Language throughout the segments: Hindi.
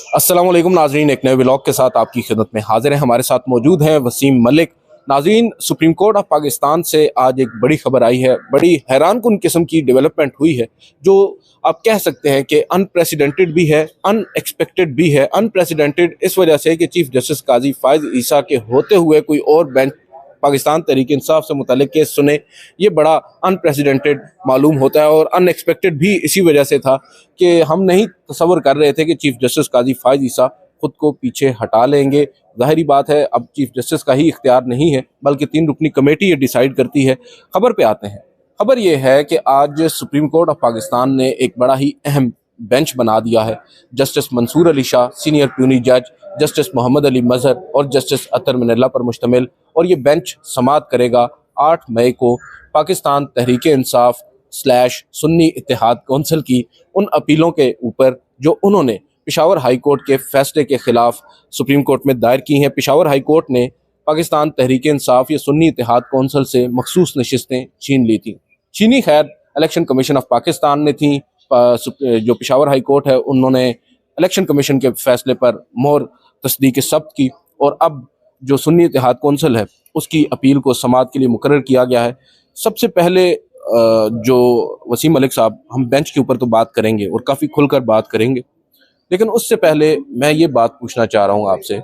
अस्सलाम वालेकुम नाजरीन, एक नए व्लॉग के साथ आपकी खिदमत में हाजिर है। हमारे साथ मौजूद हैं वसीम मलिक। नाजरीन, सुप्रीम कोर्ट ऑफ पाकिस्तान से आज एक बड़ी खबर आई है। बड़ी हैरानकुन किस्म की डेवलपमेंट हुई है, जो आप कह सकते हैं कि अनप्रेसिडेंटेड भी है, अनएक्सपेक्टेड भी है। अनप्रेसिडेंटेड इस वजह से कि चीफ जस्टिस काजी फायज ईसा के होते हुए कोई और बेंच पाकिस्तान तहरीक इंसाफ से मुतालिक केस सुने, ये बड़ा अनप्रेसिडेंटेड मालूम होता है। और अनएक्सपेक्टेड भी इसी वजह से था कि हम नहीं तसव्वुर कर रहे थे कि चीफ जस्टिस काजी फायज ईसा खुद को पीछे हटा लेंगे। जाहिर बात है, अब चीफ जस्टिस का ही इख्तियार नहीं है, बल्कि 3 रुकनी कमेटी ये डिसाइड करती है। खबर पे आते हैं। खबर ये है कि आज सुप्रीम कोर्ट ऑफ पाकिस्तान ने एक बड़ा ही अहम बेंच बना दिया है। Justice Mansoor Ali Shah, senior puisne जज, जस्टिस मोहम्मद अली मजहर और जस्टिस अतर मिनल्ला पर मुश्तमिल। और ये बेंच समाअत करेगा 8 मई को पाकिस्तान तहरीक इंसाफ स्लैश सुन्नी इत्तेहाद कौंसिल की उन अपीलों के ऊपर जो उन्होंने पेशावर हाई कोर्ट के फैसले के खिलाफ सुप्रीम कोर्ट में दायर की हैं। पेशावर हाई कोर्ट ने पाकिस्तान तहरीक इंसाफ या सुन्नी इत्तेहाद कौंसिल से मखसूस नशिस्तें छीन ली थी। छीनी खैर इलेक्शन कमीशन ऑफ पाकिस्तान ने थी। जो पेशावर हाई कोर्ट है, उन्होंने इलेक्शन कमीशन के फैसले पर मोहर तस्दीक सब्त की। और अब जो सुन्नी इत्तेहाद कौंसिल है, उसकी अपील को समाअत के लिए मुकर्रर किया गया है। सबसे पहले जो वसीम मलिक साहब, हम बेंच के ऊपर तो बात करेंगे और काफ़ी खुलकर बात करेंगे, लेकिन उससे पहले मैं ये बात पूछना चाह रहा हूँ आपसे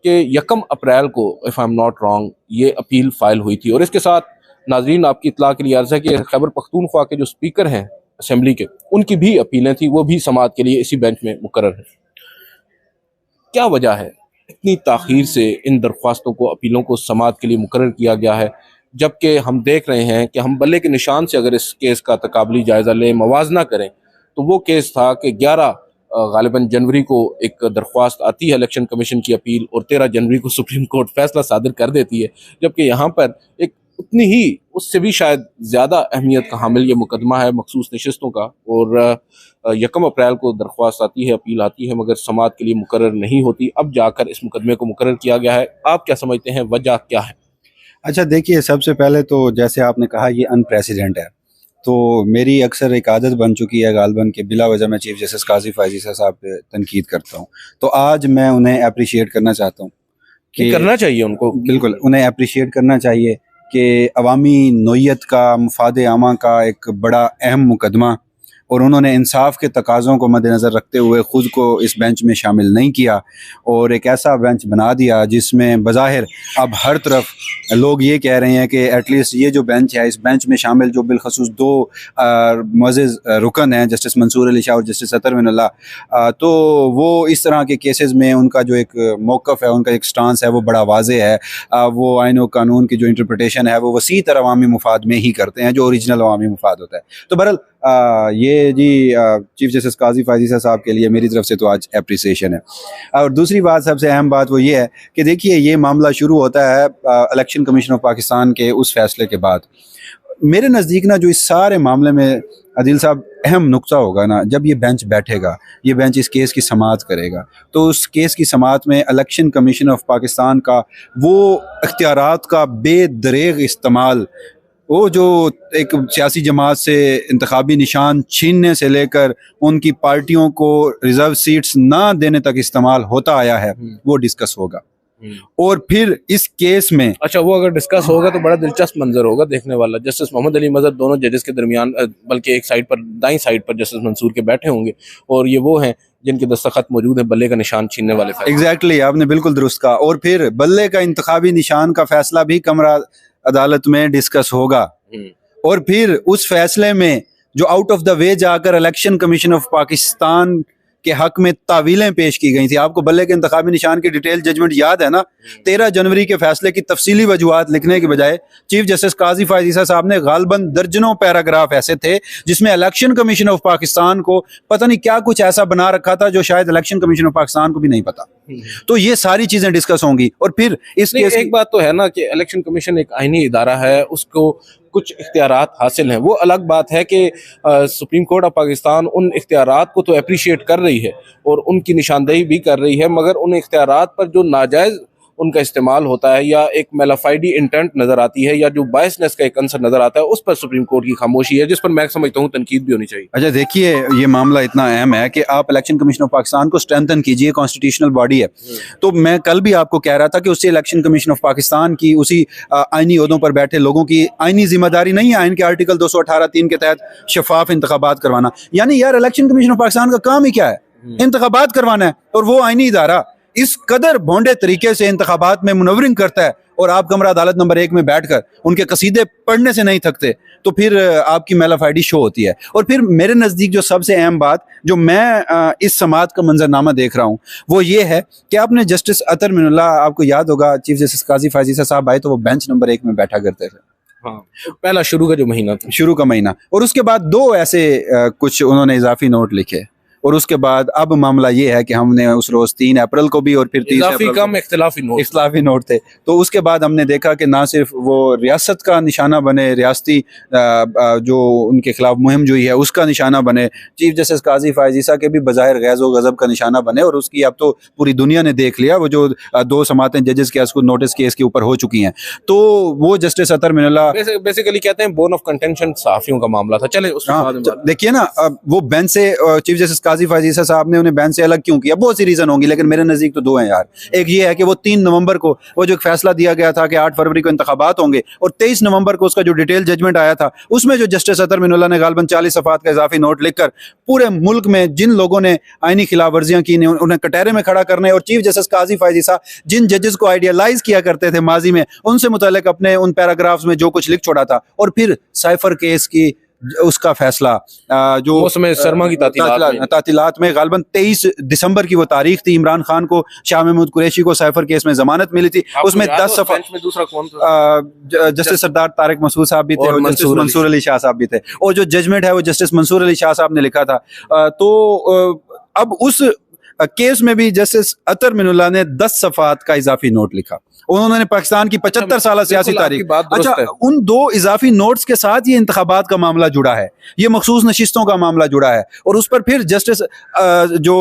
कि 1 अप्रैल को, if I am not wrong, ये अपील फाइल हुई थी। और इसके साथ नाजरीन आपकी इत्तला के लिए अर्ज़ है कि खैबर पख्तूनख्वा के जो स्पीकर हैं असेंबली के, उनकी भी अपीलें थी, वो भी समाअत के लिए इसी बेंच में मुकर्रर है। क्या वजह है इतनी ताख़ीर से इन दरख्वास्तों को, अपीलों को समाअत के लिए मुकर्रर किया गया है, जबकि हम देख रहे हैं कि हम बल्ले के निशान से अगर इस केस का तकाबली जायज़ा लें, मवाजना करें, तो वो केस था कि 11 गालिबन जनवरी को एक दरख्वास्त आती है इलेक्शन कमीशन की अपील, और 13 जनवरी को सुप्रीम कोर्ट फैसला सादिर कर देती है। जबकि यहाँ पर एक उतनी ही, उससे भी शायद ज़्यादा अहमियत का हामिल ये मुकदमा है मखसूस नशिस्तों का। और 1 अप्रैल को दरख्वास्त आती है, अपील आती है, मगर समाअत के लिए मुकर्रर नहीं होती। अब जाकर इस मुकदमे को मुकर्रर किया गया है। आप क्या समझते हैं, वजह क्या है? अच्छा देखिए, सबसे पहले तो जैसे आपने कहा ये अनप्रेसिडेंट है, तो मेरी अक्सर एक आदत बन चुकी है गालबन के बिला वजह मैं चीफ जस्टिस काजी फायज ईसा साहब पे तनकीद करता हूँ। तो आज मैं उन्हें अप्रिशिएट करना चाहता हूँ कि करना चाहिए उनको, बिल्कुल उन्हें अप्रिशिएट करना चाहिए कि अवामी नोयत का, मुफाद आमा का एक बड़ा अहम मुकदमा, और उन्होंने इंसाफ के तकाज़ों को मद्देनज़र रखते हुए ख़ुद को इस बेंच में शामिल नहीं किया और एक ऐसा बेंच बना दिया जिसमें बज़ाहिर अब हर तरफ लोग ये कह रहे हैं कि एटलीस्ट ये जो बेंच है, इस बेंच में शामिल जो बिलखसूस 2 मुअज़्ज़ज़ रुकन हैं, जस्टिस मंसूर अली शाह और जस्टिस अतर मिनल्ला, तो वो इस तरह के केसेस में उनका जो एक मौक़िफ़ है, उनका एक स्टांस है, वो बड़ा वाज़ेह है। वो आइन व कानून की जो इंटरप्रटेशन है वो वसी तर अवामी मुफाद में ही करते हैं, जो ओरिजिनल अवामी मुफाद होता है। तो बहरहाल ये जी चीफ जस्टिस काजी फायज ईसा साहब के लिए मेरी तरफ से तो आज एप्रिसिएशन है। और दूसरी बात, सबसे अहम बात वो ये है कि देखिए, ये मामला शुरू होता है इलेक्शन कमीशन ऑफ पाकिस्तान के उस फैसले के बाद। मेरे नज़दीक ना जो इस सारे मामले में अदील साहब अहम नुक्ता होगा ना, जब ये बेंच बैठेगा, ये बेंच इस केस की समाअत करेगा, तो उस केस की समाअत में इलेक्शन कमीशन ऑफ पाकिस्तान का वो इख्तियारात का बेदरेग इस्तेमाल, वो जो एक सियासी जमात से इंतखाबी निशान छीनने से लेकर उनकी पार्टियों को रिजर्व सीट्स ना देने तक इस्तेमाल होता आया है, वो डिस्कस होगा। और फिर इस केस में, अच्छा, वो अगर डिस्कस होगा तो बड़ा दिलचस्प मंजर होगा देखने वाला। जस्टिस मोहम्मद अली मजहर दोनों जजेस के दरमियान, बल्कि एक साइड पर, दाईं साइड पर जस्टिस मंसूर के बैठे होंगे, और ये वो हैं जिनके दस्तखत मौजूद है बल्ले का निशान छीनने वाले फैसले। एग्जैक्टली, आपने बिल्कुल दुरुस्त कहा। और फिर बल्ले का इंतखाबी निशान का फैसला भी कमरा अदालत में डिस्कस होगा। और फिर उस फैसले में जो आउट ऑफ द वे जाकर इलेक्शन कमीशन ऑफ पाकिस्तान के हक में तावीलें पेश की गई थी। आपको बल्ले के इंतखाबी निशान की डिटेल जजमेंट याद है ना? 13 जनवरी के फैसले की तफसीली वजूहात लिखने के बजाय चीफ जस्टिस काजी फायज ईसा साहब ने गालबन दर्जनों पैराग्राफ ऐसे थे जिसमें इलेक्शन कमीशन ऑफ पाकिस्तान को पता नहीं क्या कुछ ऐसा बना रखा था जो शायद इलेक्शन कमीशन ऑफ पाकिस्तान को भी नहीं पता। तो ये सारी चीजें डिस्कस होंगी। और फिर इस केस, एक बात तो है ना कि इलेक्शन कमीशन एक आईनी इदारा है, उसको कुछ इख्तियारात हासिल हैं। वो अलग बात है कि सुप्रीम कोर्ट ऑफ पाकिस्तान उन इख्तियारात को तो अप्रिशिएट कर रही है और उनकी निशानदेही भी कर रही है, मगर उन इख्तियारात पर जो नाजायज़ उनका इस्तेमाल होता है, या एक मेलाफाइडी इंटेंट नजर आती है, या जो बायसनेस का एक अंसर नजर आता है, उस पर सुप्रीम कोर्ट की खामोशी है, जिस पर मैं समझता हूँ तनकीद भी होनी चाहिए। अच्छा देखिए, ये मामला इतना अहम है कि आप इलेक्शन कमीशन ऑफ पाकिस्तान को स्ट्रेंथन कीजिए, कॉन्स्टिट्यूशनल बॉडी है। तो मैं कल भी आपको कह रहा था कि उससे इलेक्शन कमीशन ऑफ पाकिस्तान की उसी आईनी ओहदों पर बैठे लोगों की आईनी जिम्मेदारी नहीं है आइन के आर्टिकल 218(3) के तहत शफाफ इंतखाबात करवाना। यानी यार इलेक्शन कमीशन ऑफ पाकिस्तान का काम ही क्या है? इंतखाबात करवाना है। और वो आईनी इदारा इस कदर भोंडे तरीके से इंतखाबात में मुनव्वरिंग करता है, और आप कमरा अदालत नंबर 1 में बैठकर उनके कसीदे पढ़ने से नहीं थकते, तो फिर आपकी मेलाफाइडी शो होती है। और फिर मेरे नज़दीक जो सबसे अहम बात जो मैं इस समात का मंजरनामा देख रहा हूँ वो ये है कि आपने जस्टिस अतर मिनुल्लाह, आपको याद होगा चीफ जस्टिस काजी फायजीसा साहब आए तो वो बेंच नंबर 1 में बैठा करते थे। हाँ, पहला शुरू का जो महीना था, शुरू का महीना, और उसके बाद 2 ऐसे कुछ उन्होंने इजाफी नोट लिखे, और उसके बाद अब मामला ये है कि हमने उस रोज 3 अप्रैल को भी और फिर 30 अप्रैल कम इख्तिलाफी नोट थे। तो उसके बाद हमने देखा कि ना सिर्फ वो रियासत का निशाना बने, रियासती जो उनके खिलाफ मुहिम जो है उसका निशाना बने, चीफ जस्टिस काजी फायजीसा के भी बज़ाहिर गैज़ व गज़ब का निशाना बने, और उसकी अब तो पूरी दुनिया ने देख लिया, वो जो 2 समातें जजेस के नोटिस केस के ऊपर हो चुकी हैं। तो वो जस्टिस अतर मिनुल्लाह बेसिकली कहते हैं बोन ऑफ कंटेंशन सहाफियों का मामला था। चले देखिए ना, वो बेंच से चीफ जस्टिस काजी फायजीसा साहब ने उन्हें बेंच से अलग क्यों किया? बहुत सी रीजन होंगी, लेकिन मेरे नजदीक तो 2 हैं यार। एक ये है कि वो 3 नवंबर को वो जो एक फैसला दिया गया था कि 8 फरवरी को इंतखाबात होंगे, और 23 नवंबर को उसका जो डिटेल जजमेंट आया था उसमें जो जस्टिस अतर मिनुल्लाह ने गालबन 40 सफ़ात का इजाफी नोट लिखकर पूरे मुल्क में जिन लोगों ने आईनी खिलाफ वर्जियां की उन्हें कटहरे में खड़ा करने, और चीफ जस्टिस काजी फायजीसा जिन जजेस को आइडियलाइज किया करते थे माजी में, उनसे मुतालिक अपने उन पैराग्राफ्स में जो कुछ लिख छोड़ा था, और फिर साइफर केस की उसका फैसला जो उसमें शर्मा की तातीलात में गालबन 23 दिसंबर की वो तारीख थी, इमरान खान को शाह महमूद कुरैशी को साइफर केस में जमानत मिली थी, उसमें 10 सफ़ा दूसरा कौन था? जस्टिस सरदार तारिक मसूद साहब भी थे और जस्टिस मंसूर अली शाह साहब भी थे, और जो जजमेंट है वो जस्टिस मंसूर अली शाह साहब ने लिखा था। तो अब उस केस में भी जस्टिस अतर मिनुल्लाह ने 10 सफ़ात का इजाफी नोट लिखा। उन्होंने पाकिस्तान की 75 साल सियासी तारीख, अच्छा उन 2 इजाफी नोट्स के साथ ये इंतखाबात का मामला जुड़ा है, ये मखसूस नशिस्तों का मामला जुड़ा है, और उस पर फिर जस्टिस जो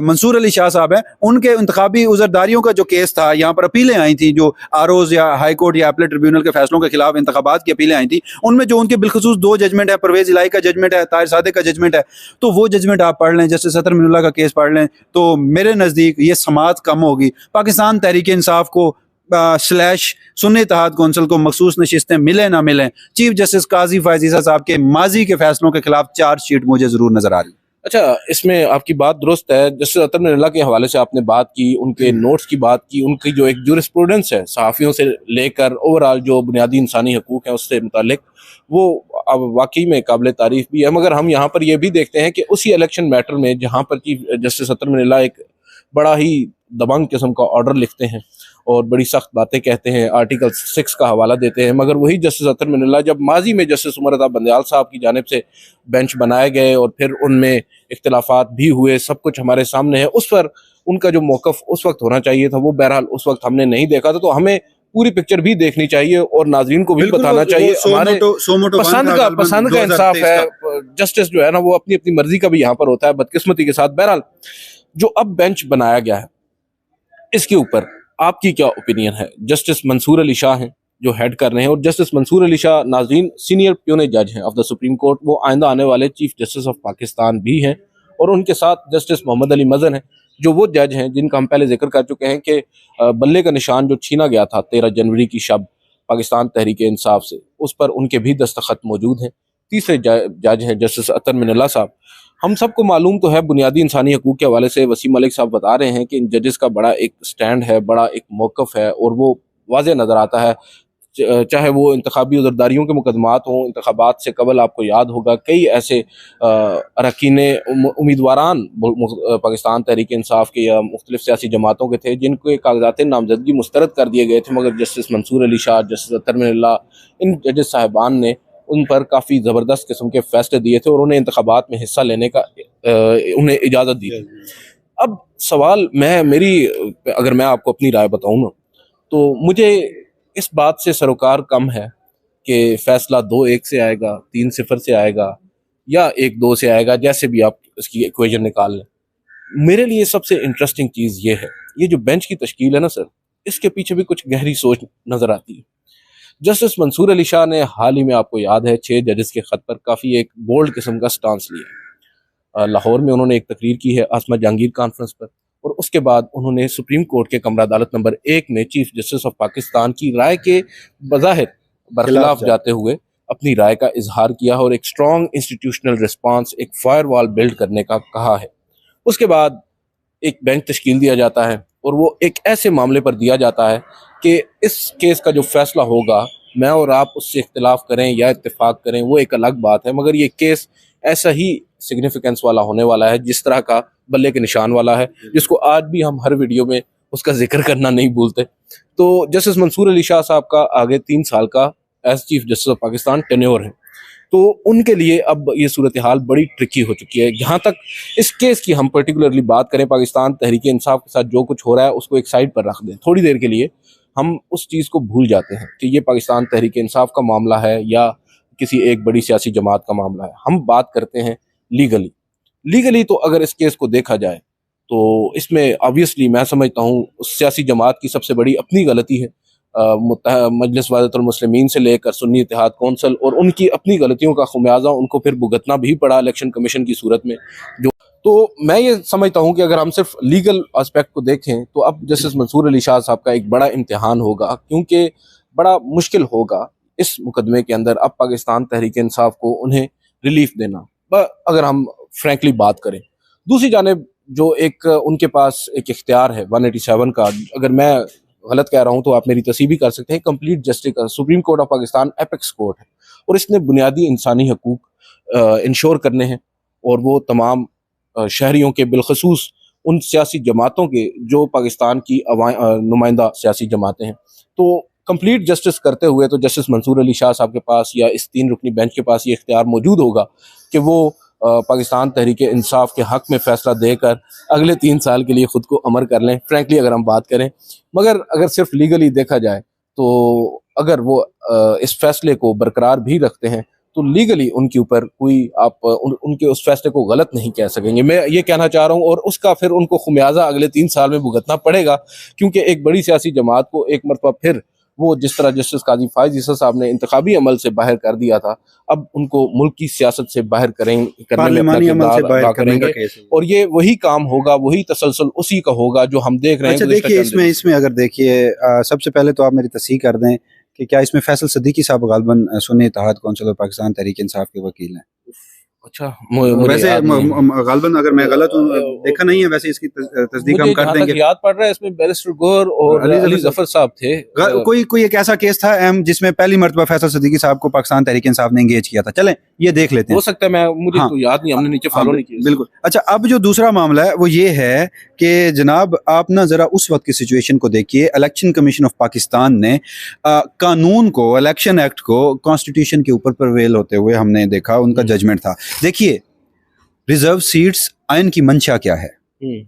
मंसूर अली शाह साहब हैं उनके इंतखाबी उजरदारियों का जो केस था, यहाँ पर अपीलें आई थी, जो आरोज या हाई कोर्ट या अपीलेट ट्रिब्यूनल के फैसलों के खिलाफ इंतखाबात की अपीलें आई थी, उनमें जो उनके बिलखसूस 2 जजमेंट है, परवेज इलाही का जजमेंट है, ताहिर सादिक का जजमेंट है, तो वो जजमेंट आप पढ़ लें, जस्टिस अतर मिनुल्लाह का केस पढ़ लें, तो मेरे नज़दीक ये समात कम होगी। पाकिस्तान तहरीक इंसाफ को / सुन्नी इत्तेहाद कौंसिल को मखसूस नशिस्तें मिले ना मिलें, चीफ जस्टिस काजी फायजीसा साहब के माजी के फैसलों के खिलाफ चार्जशीट मुझे जरूर नजर आ रही। अच्छा, इसमें आपकी बात दुरुस्त है। जस्टिस अतर मिनुल्लाह के हवाले से आपने बात की, उनके नोट्स की बात की, उनकी जो एक जूरिस्प्रूडेंस है सहाफ़ियों से लेकर ओवरऑल जो बुनियादी इंसानी हकूक़ हैं उससे मुतालिक, वो अब वाकई में काबिल तारीफ भी है। मगर हम यहाँ पर यह भी देखते हैं कि उसी इलेक्शन मैटर में जहाँ पर चीफ जस्टिस अतर मिनुल्लाह एक बड़ा ही दबंग किस्म का ऑर्डर लिखते हैं और बड़ी सख्त बातें कहते हैं, आर्टिकल 6 का हवाला देते हैं, मगर वही जस्टिस अतर मिनुल्लाह जब माजी में जस्टिस उमर रज़ा बंदयाल साहब की जानिब से बेंच बनाए गए और फिर उनमें इख्तिलाफात भी हुए, सब कुछ हमारे सामने है, उस पर उनका जो मौक़िफ़ उस वक्त होना चाहिए था वो बहरहाल उस वक्त हमने नहीं देखा था। तो हमें पूरी पिक्चर भी देखनी चाहिए और नाज़रीन को भी बताना चाहिए। हमारे पसंद का इंसाफ है, जस्टिस जो है ना वो अपनी अपनी मर्जी का भी यहाँ पर होता है, बदकिस्मती के साथ। बहरहाल जो अब बेंच बनाया गया है इसके ऊपर आपकी क्या ओपिनियन है? जस्टिस मंसूर अली शाह हैं जो हेड कर रहे हैं, और जस्टिस मंसूर अली शाह नाज़रीन सीनियर प्यूने जज हैं ऑफ द सुप्रीम कोर्ट, वो आइंदा आने वाले चीफ जस्टिस ऑफ पाकिस्तान भी हैं, और उनके साथ जस्टिस मोहम्मद अली मज़न हैं जो वो जज हैं जिनका हम पहले जिक्र कर चुके हैं कि बल्ले का निशान जो छीना गया था 13 जनवरी की शब पाकिस्तान तहरीक इंसाफ से, उस पर उनके भी दस्तखत मौजूद हैं। तीसरे जज हैं जस्टिस अतर मिनुल्लाह साहब। हम सबको मालूम तो है, बुनियादी इंसानी हकूक़ के हवाले से वसीम मलिक साहब बता रहे हैं कि इन जजेस का बड़ा एक स्टैंड है, बड़ा एक मौक़िफ़ है, और वो वाज़ेह नज़र आता है, चाहे वो इंतखाबी उज़रदारियों के मुकदमात हों। इंतखाबात से कबल आपको याद होगा कई ऐसे अरकान उम्मीदवारान पाकिस्तान तहरीक इंसाफ के या मुख्तलिफ सियासी जमातों के थे जिनके कागजात नामजदगी मुस्तरद कर दिए गए थे, मगर जस्टिस मंसूर अली शाह, जस्टिस अतर मिनुल्लाह, इन जजेस साहिबान ने उन पर काफ़ी ज़बरदस्त किस्म के फ़ैसले दिए थे और उन्हें इंतखाबात में हिस्सा लेने का उन्हें इजाज़त दी थी। अब सवाल अगर मैं आपको अपनी राय बताऊँ ना, तो मुझे इस बात से सरोकार कम है कि फ़ैसला 2-1 से आएगा, 3-0 से आएगा, या 1-2 से आएगा, जैसे भी आप इसकी इक्वेशन निकाल लें। मेरे लिए सबसे इंटरेस्टिंग चीज़ ये है, ये जो बेंच की तश्कील है ना सर, इसके पीछे भी कुछ गहरी सोच नजर आती है। जस्टिस मंसूर अली शाह ने हाल ही में, आपको याद है, 6 जजेस के खत पर काफ़ी एक बोल्ड किस्म का स्टांस लिया। लाहौर में उन्होंने एक तकरीर की है आसमा जहांगीर कॉन्फ्रेंस पर, और उसके बाद उन्होंने सुप्रीम कोर्ट के कमरा अदालत नंबर 1 में चीफ जस्टिस ऑफ पाकिस्तान की राय के बज़ाहिर बरखिलाफ जाते हुए अपनी राय का इजहार किया और एक स्ट्रॉन्ग इंस्टीट्यूशनल रिस्पांस, एक फायरवॉल बिल्ड करने का कहा है। उसके बाद एक बेंच तश्कील दिया जाता है और वो एक ऐसे मामले पर दिया जाता है कि इस केस का जो फैसला होगा, मैं और आप उससे इख्तिलाफ करें या इत्तेफाक करें वो एक अलग बात है, मगर ये केस ऐसा ही सिग्निफिकेंस वाला होने वाला है जिस तरह का बल्ले के निशान वाला है, जिसको आज भी हम हर वीडियो में उसका जिक्र करना नहीं भूलते। तो जस्टिस मंसूर अली शाह साहब का आगे 3 साल का as chief justice of Pakistan tenure है, तो उनके लिए अब ये सूरत हाल बड़ी ट्रिकी हो चुकी है। जहाँ तक इस केस की हम पर्टिकुलरली बात करें, पाकिस्तान तहरीक इंसाफ के साथ जो कुछ हो रहा है उसको एक साइड पर रख दें, थोड़ी देर के लिए हम उस चीज़ को भूल जाते हैं कि ये पाकिस्तान तहरीक इंसाफ का मामला है या किसी एक बड़ी सियासी जमात का मामला है। हम बात करते हैं लीगली। तो अगर इस केस को देखा जाए तो इसमें ऑब्वियसली मैं समझता हूँ उस सियासी जमात की सबसे बड़ी अपनी गलती है। मजलिस वादतुल मुस्लिमीन से लेकर सुन्नी इत्तेहाद कौंसिल, और उनकी अपनी गलतियों का खुमियाजा उनको फिर भुगतना भी पड़ा इलेक्शन कमीशन की सूरत में। जो तो मैं ये समझता हूँ कि अगर हम सिर्फ लीगल एस्पेक्ट को देखें तो अब जस्टिस मंसूर अली शाह साहब का एक बड़ा इम्तिहान होगा, क्योंकि बड़ा मुश्किल होगा इस मुकदमे के अंदर अब पाकिस्तान तहरीक इंसाफ को उन्हें रिलीफ देना, अगर हम फ्रैंकली बात करें। दूसरी जानिब जो एक उनके पास एक इख्तियार है 187 का, अगर मैं गलत कह रहा हूं तो आप मेरी तस्दीक भी कर सकते हैं, complete justice supreme court of Pakistan apex court है और इसने बुनियादी इंसानी हकूक इंश्योर करने हैं, और वो तमाम शहरियों के, बिलखसूस उन सियासी जमातों के जो पाकिस्तान की नुमाइंदा सियासी जमातें हैं। तो कंप्लीट जस्टिस करते हुए तो जस्टिस मंसूर अली शाह साहब के पास या इस 3 रुकनी बेंच के पास ये इख्तियार मौजूद होगा कि वो पाकिस्तान तहरीक इंसाफ के हक में फैसला देकर अगले 3 साल के लिए खुद को अमर कर लें, फ्रैंकली अगर हम बात करें। मगर अगर सिर्फ लीगली देखा जाए तो अगर वो इस फैसले को बरकरार भी रखते हैं तो लीगली उनके ऊपर कोई आप उनके उस फैसले को गलत नहीं कह सकेंगे, मैं ये कहना चाह रहा हूँ। और उसका फिर उनको खुमियाजा अगले 3 साल में भुगतना पड़ेगा, क्योंकि एक बड़ी सियासी जमात को एक मरतबा फिर वो जिस तरह जस्टिस काजी फायज ईसा साहब ने इंतखाबी अमल से बाहर कर दिया था, अब उनको मुल्क की सियासत से बाहर करने में अपना किरदार अदा करेंगे, और ये वही काम होगा, वही तसलसल उसी का होगा जो हम देख रहे हैं। अच्छा देखिए, इसमें अगर देखिए सबसे पहले तो आप मेरी तस्दीक कर दें कि क्या इसमें फैसल सिद्दीकी साहब गालिबन सुन्नी इत्तेहाद कौंसिल और पाकिस्तान तहरीक इंसाफ के वकील हैं? अच्छा, वैसे गालिबन अगर मैं गलत हूँ, देखा नहीं है, वैसे इसकी तस्दीक हम कर देंगे। याद पड़ रहा है इसमें बैरिस्टर गौर और अली जफर साहब थे। कोई एक ऐसा केस था अहम जिसमें पहली मर्तबा फैसल सिद्दीकी साहब को पाकिस्तान तहरीक इंसाफ ने एंगेज किया था। चलें ये देख लेते हैं, हो सकता है, मुझे तो याद नहीं, हमने नीचे फॉलो नहीं किया। बिल्कुल। अच्छा, अब जो दूसरा मामला है वो ये है कि जनाब आप ना जरा उस वक्त की सिचुएशन को देखिए। इलेक्शन कमीशन ऑफ पाकिस्तान ने कानून को, इलेक्शन एक्ट को कॉन्स्टिट्यूशन के ऊपर प्रवेल होते हुए हमने देखा, उनका जजमेंट था। देखिए, रिजर्व सीट्स आयन की मंशा क्या है,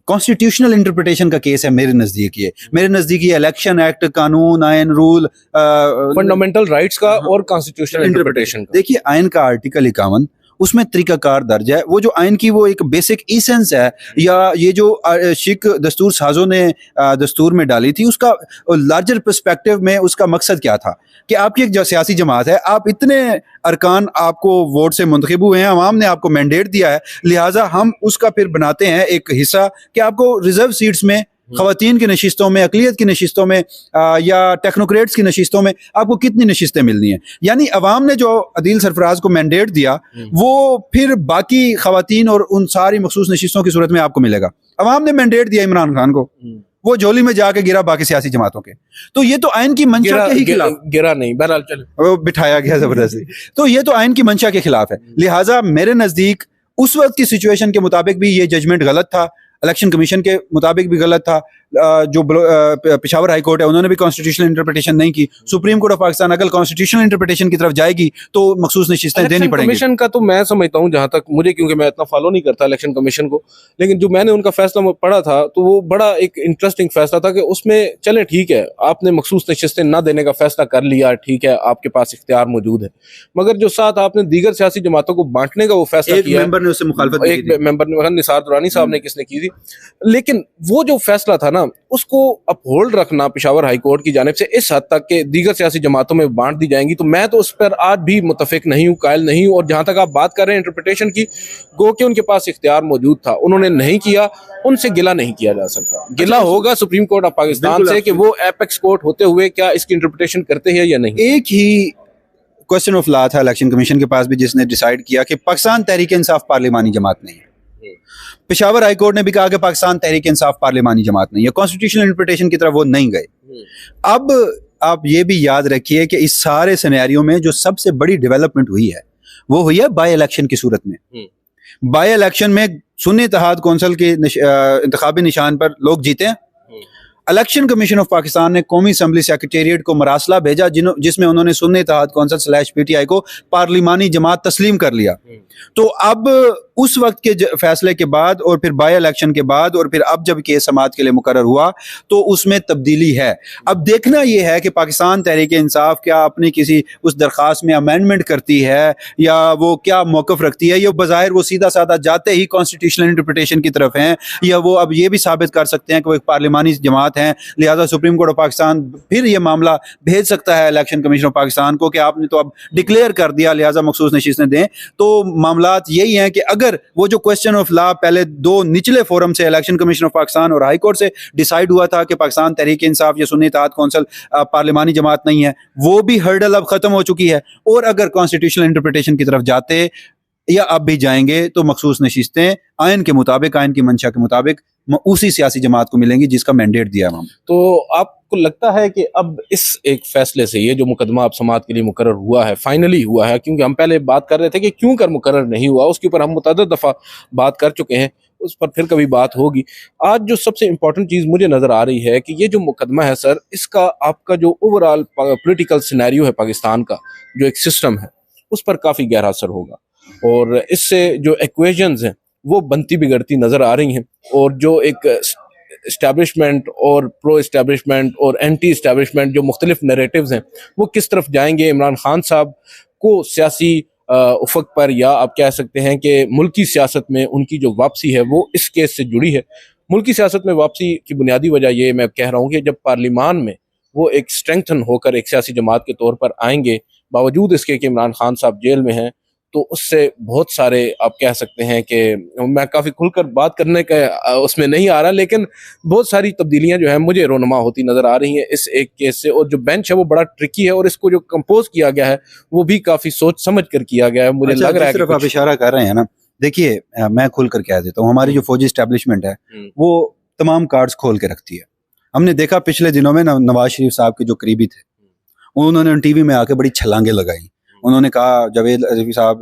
कॉन्स्टिट्यूशनल इंटरप्रिटेशन का केस है मेरे नजदीक। ये इलेक्शन एक्ट, कानून, आयन, रूल, फंडामेंटल राइट्स का और कॉन्स्टिट्यूशनल इंटरप्रिटेशन का। देखिए, आयन का आर्टिकल 51 उसमें तरीकाकार दर्ज है। वो जो आयन की वो एक बेसिक इसेंस है, या ये जो शिक दस्तूर साजों ने दस्तूर में डाली थी, उसका लार्जर पर्सपेक्टिव में उसका मकसद क्या था कि आपकी एक जो सियासी जमात है, आप इतने अरकान आपको वोट से मुंतखब हुए हैं, अवाम ने आपको मैंडेट दिया है, लिहाजा हम उसका फिर बनाते हैं एक हिस्सा कि आपको रिजर्व सीट्स में, खवातीन की नशिस्तों में, अकलियत की नशिस्तों में या टेक्नोक्रेट्स की नशिस्तों में आपको कितनी नशिस्तें मिलनी हैं। यानी अवाम ने जो अदील सरफराज को मैंडेट दिया वो फिर बाकी खवातीन और उन सारी मखसूस नशिस्तों की सूरत में आपको मिलेगा। अवाम ने मैंडेट दिया इमरान खान को, वो झोली में जाके गिरा बाकी सियासी जमातों के, तो ये तो आयन की मंशा के ही खिलाफ, गिरा नहीं, बहरहाल चले वो बिठाया गया जबरदस्ती, तो ये तो आयन की मंशा के खिलाफ है। लिहाजा मेरे नजदीक उस वक्त की सिचुएशन के मुताबिक भी ये जजमेंट गलत था, इलेक्शन कमीशन के मुताबिक भी गलत था। जो पेशावर हाई कोर्ट है उन्होंने भी कॉन्स्टिट्यूशनल इंटरप्रिटेशन नहीं की। सुप्रीम कोर्ट ऑफ पाकिस्तान अगर कॉन्स्टिट्यूशनल इंटरप्रिटेशन की तरफ जाएगी तो मखसूस नशिस्तें देनी पड़ेंगी। कमीशन का तो मैं समझता हूँ, जहां तक मुझे, क्योंकि मैं इतना फॉलो नहीं करता इलेक्शन कमीशन को, लेकिन जो मैंने उनका फैसला पढ़ा था तो वो बड़ा एक इंटरेस्टिंग फैसला था कि उसमें चले ठीक है, आपने मखसूस नशिस्तें ना देने का फैसला कर लिया, ठीक है, आपके पास इख्तियार मौजूद है, मगर जो साथ आपने दीगर सियासी जमातों को बांटने का वो फैसला किया, मेंबर ने उससे मुखालफत, एक मेंबर ने, निसार दुरानी साहब ने किसने की थी, थी, लेकिन वो जो फैसला था ना उसको अपहोल्ड रखना पेशावर हाई कोर्ट की जानिब से इस हद तक कि दीगर सियासी जमातों में बांट दी जाएंगी, तो मैं तो उस पर आज भी मुतफिक नहीं हूँ, कायल नहीं हूँ। और जहाँ तक आप बात कर रहे हैं इंटरप्रिटेशन की, गो के उनके पास इख्तियार मौजूद था, उन्होंने नहीं किया, उनसे गिला नहीं किया जा सकता। गिला होगा सुप्रीम कोर्ट ऑफ पाकिस्तान से कि वो एपेक्स कोर्ट होते हुए क्या इसकी इंटरप्रिटेशन करते हैं या नहीं। एक ही क्वेश्चन ऑफ लॉ था इलेक्शन कमीशन के पास भी, जिसने डिसाइड किया कि पाकिस्तान तहरीक इंसाफ पार्लिमानी जमात नहीं है। पेशावर हाई कोर्ट ने भी कहा कि पाकिस्तान तहरीक इंसाफ पार्लिमानी जमात नहीं है। कॉन्स्टिट्यूशनल इंटरप्रिटेशन की तरफ वो नहीं गए। अब आप ये भी याद रखिए कि इस सारे सिनेरियो में जो सबसे बड़ी डेवलपमेंट हुई है वो हुई है बाई इलेक्शन की सूरत में। बाई इलेक्शन में सुन्नी इत्तेहाद कौंसिल के इंतखाबी निशान पर लोग जीते हैं। इलेक्शन कमीशन ऑफ पाकिस्तान ने कौमी असम्बली सेक्रेटेरिएट को मरासला भेजा जिसमें उन्होंने सुन्नी इत्तेहाद कौंसिल / PTI को पार्लिमानी जमात तस्लीम कर लिया। तो अब उस वक्त के फैसले के बाद और फिर बाई इलेक्शन के बाद और फिर अब जब केस समाअत के लिए मुकर्रर हुआ तो उसमें तब्दीली है। अब देखना यह है कि पाकिस्तान तहरीक इंसाफ क्या अपनी किसी उस दरख्वास्त में अमेंडमेंट करती है या वो क्या मौक़िफ़ रखती है, या बज़ाहिर वो सीधा साधा जाते ही कॉन्स्टिट्यूशनल इंटरप्रिटेशन की तरफ हैं, या वो अब ये भी साबित कर सकते हैं कि वो एक पार्लिमानी जमात हैं, लिहाजा सुप्रीम कोर्ट ऑफ पाकिस्तान फिर ये मामला भेज सकता है इलेक्शन कमीशन ऑफ पाकिस्तान को कि आपने तो अब डिक्लेयर कर दिया, लिहाजा मखसूस नशीसें दें। तो मामलात यही हैं कि अगर वो जो क्वेश्चन ऑफ लॉ पहले दो निचले फोरम से इलेक्शन कमीशन ऑफ पाकिस्तान और हाई कोर्ट से डिसाइड हुआ था कि पाकिस्तान तहरीक इंसाफ या सुन्नी इत्तेहाद कौंसिल पार्लिमानी जमात नहीं है, वो भी हर्डल अब खत्म हो चुकी है। और अगर कॉन्स्टिट्यूशनल इंटरप्रिटेशन की तरफ जाते या अब भी जाएंगे तो मखसूस नशीस्तें आयन के मुताबिक, आयन की मंशा के मुताबिक उसी सियासी जमात को मिलेंगी जिसका मैंडेट दिया हम। तो आपको लगता है कि अब इस एक फैसले से ये जो मुकदमा अब समाअत के लिए मुकर्रर हुआ है, फाइनली हुआ है, क्योंकि हम पहले बात कर रहे थे कि क्यों कर मुकर्रर नहीं हुआ, उसके ऊपर हम मुतअद्दिद दफ़ा बात कर चुके हैं, उस पर फिर कभी बात होगी। आज जो सबसे इंपॉर्टेंट चीज़ मुझे नज़र आ रही है कि ये जो मुकदमा है सर, इसका आपका जो ओवरऑल पॉलिटिकल सिनेरियो है पाकिस्तान का, जो एक सिस्टम है, उस पर काफ़ी गहरा असर होगा। और इससे जो इक्वेशंस हैं वो बनती बिगड़ती नज़र आ रही हैं, और जो एक इस्टेब्लिशमेंट और प्रो इस्टेब्लिशमेंट और एंटी इस्टेब्लिशमेंट जो मुख्तलिफ नैरेटिव्स हैं वो किस तरफ जाएंगे। इमरान खान साहब को सियासी उफक पर, या आप कह सकते हैं कि मुल्की सियासत में उनकी जो वापसी है वो इस केस से जुड़ी है। मुल्की सियासत में वापसी की बुनियादी वजह ये मैं कह रहा हूँ कि जब पार्लिमान में वो एक स्ट्रेंथन होकर एक सियासी जमात के तौर पर आएंगे, बावजूद इसके कि इमरान खान साहब जेल में हैं, तो उससे बहुत सारे आप कह सकते हैं कि मैं काफ़ी खुलकर बात करने का उसमें नहीं आ रहा, लेकिन बहुत सारी तब्दीलियां जो है मुझे रोनुमा होती नज़र आ रही हैं इस एक केस से। और जो बेंच है वो बड़ा ट्रिकी है, और इसको जो कंपोज किया गया है वो भी काफ़ी सोच समझ कर किया गया है। मुझे लग रहा है कि आप इशारा कर रहे हैं ना, देखिए मैं खुल कर कह देता हूँ, हमारी जो फौजी इस्टेब्लिशमेंट है वो तमाम कार्ड्स खोल के रखती है। हमने देखा पिछले दिनों में नवाज शरीफ साहब के जो करीबी थे उन्होंने टीवी में आके बड़ी छलांगे लगाई। उन्होंने कहा, जावेद रफ़ी साहब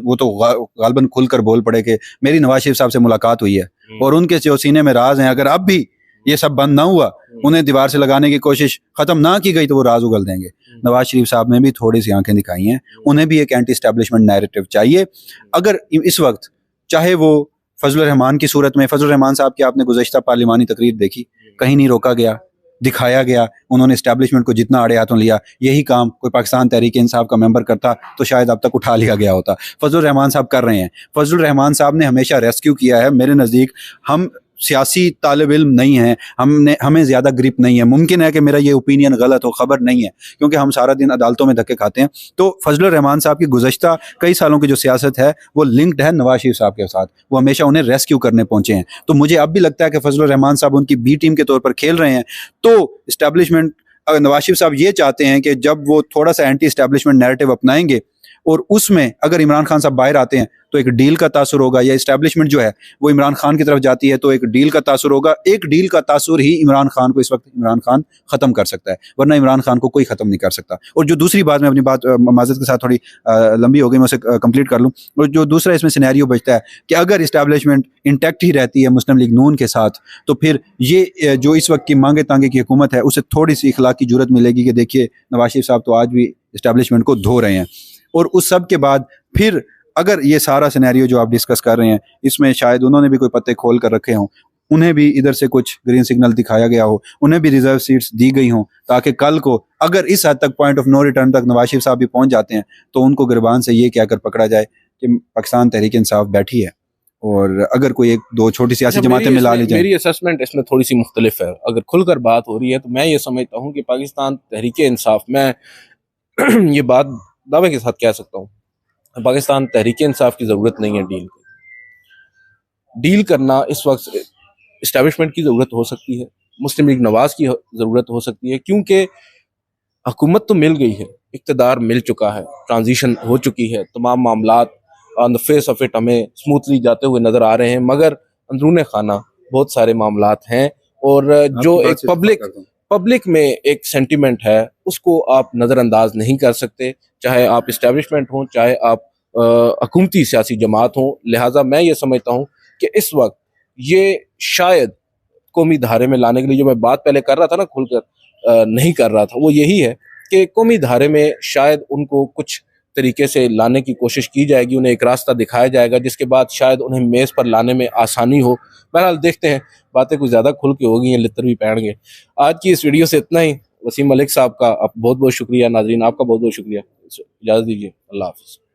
वो तो गालबन खुलकर बोल पड़े कि मेरी नवाज शरीफ साहब से मुलाकात हुई है और उनके जो सीने में राज हैं, अगर अब भी ये सब बंद ना हुआ, उन्हें दीवार से लगाने की कोशिश खत्म ना की गई, तो वो राज उगल देंगे। नवाज शरीफ साहब ने भी थोड़ी सी आंखें दिखाई हैं, उन्हें भी एक एंटी एस्टेब्लिशमेंट नैरेटिव चाहिए। अगर इस वक्त चाहे वो फजलुर रहमान की सूरत में, फजलुर रहमान साहब की आपने गुज़श्ता पार्लिमानी तकरीर देखी, कहीं नहीं रोका गया, दिखाया गया, उन्होंने एस्टेब्लिशमेंट को जितना आड़े हाथों लिया। यही काम कोई पाकिस्तान तहरीक इंसाफ का मेंबर करता तो शायद अब तक उठा लिया गया होता। फजलुर रहमान साहब कर रहे हैं। फजलुर रहमान साहब ने हमेशा रेस्क्यू किया है। मेरे नज़दीक हम सियासी तालिब इल्म नहीं हैं, हमें ज़्यादा ग्रिप नहीं है। मुमकिन है कि मेरा ये ओपिनियन गलत हो, खबर नहीं है, क्योंकि हम सारा दिन अदालतों में धक्के खाते हैं। तो फजलुर रहमान साहब की गुज़श्ता कई सालों की जो सियासत है वो लिंक्ड है नवाज शरीफ साहब के साथ, वो हमेशा उन्हें रेस्क्यू करने पहुंचे हैं। तो मुझे अब भी लगता है कि फजलुर रहमान साहब उनकी बी टीम के तौर पर खेल रहे हैं। तो इस्टेब्लिशमेंट, नवाज शरीफ साहब ये चाहते हैं कि जब वो थोड़ा सा एंटी इस्टेब्लिशमेंट नैरेटिव अपनाएंगे और उसमें अगर इमरान खान साहब बाहर आते हैं तो एक डील का तासुर होगा, या इस्टेब्लिशमेंट जो है वो इमरान खान की तरफ जाती है तो एक डील का तासुर होगा। एक डील का तासुर ही इमरान खान को इस वक्त इमरान खान ख़त्म कर सकता है, वरना इमरान खान को कोई ख़त्म नहीं कर सकता। और जो दूसरी बात, मैं अपनी बात माज़रत के साथ थोड़ी लंबी हो गई, मैं उसे कंप्लीट कर लूँ। और जो दूसरा इसमें सिनेरियो बचता है कि अगर इस्टेब्लिशमेंट इंटैक्ट ही रहती है मुस्लिम लीग नून के साथ, तो फिर ये जो इस वक्त की मांगे तांगे की हुकूमत है उसे थोड़ी सी इखलाकी जुर्रत मिलेगी कि देखिए नवाज शरीफ साहब तो आज भी इस्टेब्लिशमेंट को धो रहे हैं। और उस सब के बाद फिर अगर ये सारा सिनेरियो जो आप डिस्कस कर रहे हैं इसमें शायद उन्होंने भी कोई पत्ते खोल कर रखे हों, उन्हें भी इधर से कुछ ग्रीन सिग्नल दिखाया गया हो, उन्हें भी रिजर्व सीट्स दी गई हों, ताकि कल को अगर इस हद तक पॉइंट ऑफ नो रिटर्न तक नवाज शरीफ साहब भी पहुंच जाते हैं तो उनको गिरबान से ये कहकर पकड़ा जाए कि पाकिस्तान तहरीक इंसाफ बैठी है और अगर कोई एक दो छोटी सियासी अच्छा, जमातें मिला ली जाए। मेरी असेसमेंट इसमें थोड़ी सी मुख्तलिफ है। अगर खुलकर बात हो रही है तो मैं ये समझता हूँ कि पाकिस्तान तहरीक इंसाफ, मैं ये बात दावे के साथ कह सकता हूँ, पाकिस्तान तहरीक इंसाफ की ज़रूरत नहीं है डील करना। इस वक्त इस्टेब्लिशमेंट की ज़रूरत हो सकती है, मुस्लिम लीग नवाज की ज़रूरत हो सकती है, क्योंकि हुकूमत तो मिल गई है, इक़्तिदार मिल चुका है, ट्रांजिशन हो चुकी है, तमाम मामलात on the face of it हमें स्मूथली जाते हुए नज़र आ रहे हैं, मगर अंदरूने खाना बहुत सारे मामलात हैं। और जो एक पब्लिक में एक सेंटिमेंट है उसको आप नज़रअंदाज नहीं कर सकते, चाहे आप इस्टेब्लिशमेंट हों, चाहे आप हुकूमती सियासी जमात हों। लिहाजा मैं ये समझता हूँ कि इस वक्त ये शायद कौमी धारे में लाने के लिए, जो मैं बात पहले कर रहा था ना खुलकर नहीं कर रहा था, वो यही है कि कौमी धारे में शायद उनको कुछ तरीके से लाने की कोशिश की जाएगी, उन्हें एक रास्ता दिखाया जाएगा जिसके बाद शायद उन्हें मेज़ पर लाने में आसानी हो। बहरहाल देखते हैं, बातें कुछ ज़्यादा खुल के हो गई हैं, लित्तर भी पहन गए। आज की इस वीडियो से इतना ही। वसीम मलिक साहब का आप बहुत बहुत शुक्रिया, नाजरीन आपका बहुत बहुत शुक्रिया। इजाज़त दीजिए, अल्लाह हाफ़िज़।